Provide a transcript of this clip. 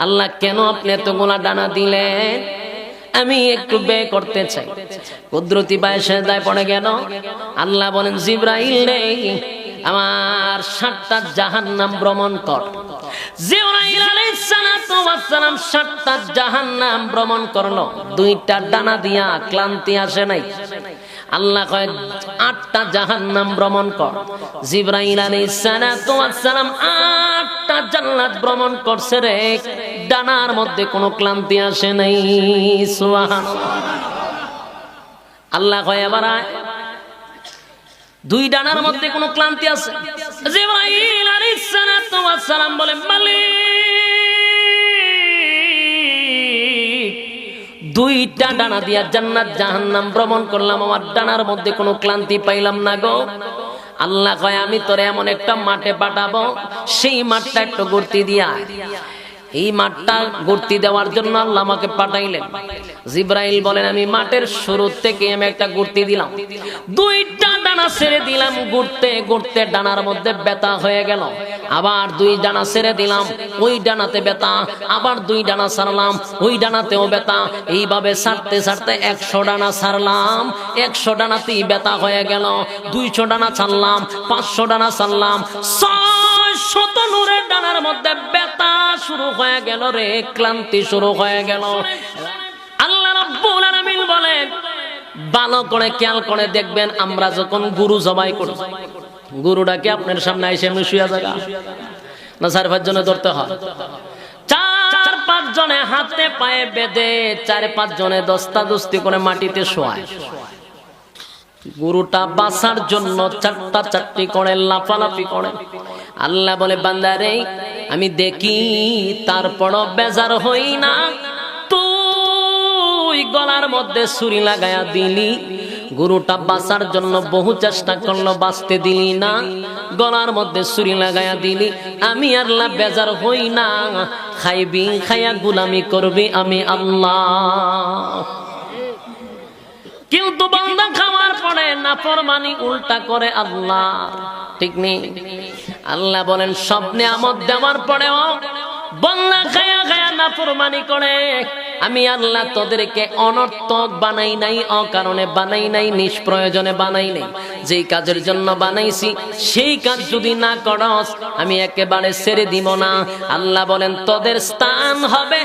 আল্লাহ কেন আপনি এতগুলা ডানা দিলেন? আমি একটু ব্যয় করতে চাই। কুদরতি পায়ে সেজদায় পড়ে গেল। আল্লাহ বলেন, জিবরাইল রে, আমার 7টা জাহান্নাম ভ্রমণ কর। জিবরাইল আলাইহিস সালাতু ওয়াস সালাম 7টা জাহান্নাম ভ্রমণ করলো। 2টা ডানা দিয়া ক্লান্তি আসে নাই। আল্লাহ কয় 8টা জাহান্নাম ভ্রমণ কর। জিবরাইল আলাইহিস সালাতু ওয়াস সালাম 8টা জান্নাত ভ্রমণ করছে রে, ডানার মধ্যে কোনো ক্লান্তি আসে নাই। সুবহানাল্লাহ। আল্লাহ কয় এবার 2 ডানার মধ্যে কোনো ক্লান্তি আছে? জিবরাইল আলাইহিস সালাতু ওয়াস সালাম বলে, মালিক, 2টা ডানা দিয়া জান্নাত জাহান্নাম ভ্রমণ করলাম, আমার ডানার মধ্যে কোনো ক্লান্তি পাইলাম না গো। আল্লাহ কয়, আমি তোরে এমন একটা মাঠে পাঠাবো, সেই মাঠটা একটু ঘুরতে দিয়া। এই মাঠটা ঘুরতে দেওয়ার জন্য আল্লাহ আমাকে পাঠাইলেন। জিবরাইল বলেন, আমি মাঠের শুরু থেকে আমি একটা ঘুরতে দিলাম, 2টা ডানা ছেড়ে দিলাম, ঘুরতে ঘুরতে ডানার মধ্যে ব্যথা হয়ে গেল। আবার 2 ডানা ছেড়ে দিলাম, ওই ডানাতে ব্যথা। আবার 2 ডানা ছাড়লাম, ওই ডানাতেও ব্যথা। এইভাবে ছাড়তে ছাড়তে 100 ডানা ছাড়লাম, 100 ডানাতেই ব্যথা হয়ে গেল। 200 ডানা ছাড়লাম, 500 ডানা ছাড়লাম, 600 নূরের ডানার মধ্যে ব্যথা শুরু হয়ে গেল রে, ক্লান্তি শুরু হয়ে গেল। আল্লাহ রাব্বুল আলামিন বলেন, ভালো করে খেয়াল করে দেখবেন, আমরা যখন গরু জবাই করি, গরুটাকে আপনার সামনে এসে এমনি শুয়ে জায়গা না 4-5 জনে ধরতে হয়? 4-5 জনে হাতে পায়ে বেঁধে 4-5 জনে দস্তাদস্তি করে মাটিতে শোয়ায়। গরুটা বাঁচার জন্য 4টা-4টি করে লাফালাফি করে। আল্লাহ বলে, বান্দারে, আমি দেখি, তারপরও বেজার হই না। তুই গলার মধ্যে ছুরি লাগায়া দিলি, গরুটা বাঁচার জন্য বহু চেষ্টা করলো, বাঁচতে দিলি না, গলার মধ্যে ছুরি লাগায়া দিলি। আমি আল্লাহ বেজার হই না, খাইবি, খাইয়া গোলামি করবি আমি আল্লাহ। কিন্তু বান্দা খাওয়ার পরে নাফরমানি উল্টা করে আল্লাহ, ঠিক নেই? আল্লাহ বলেন, সব নিয়ামত দেওয়ার পরেও বান্দা খায়া খায়া নাফরমানি করে। আমি আল্লাহ তোদেরকে অনর্থক বানাই নাই, অকারণে বানাই নাই, নিষ্প্রয়োজনে বানাই নাই। যেই কাজের জন্য বানাইছি সেই কাজ যদি না করস, আমি একেবারে ছেড়ে দিব না। আল্লাহ বলেন, তোদের স্থান হবে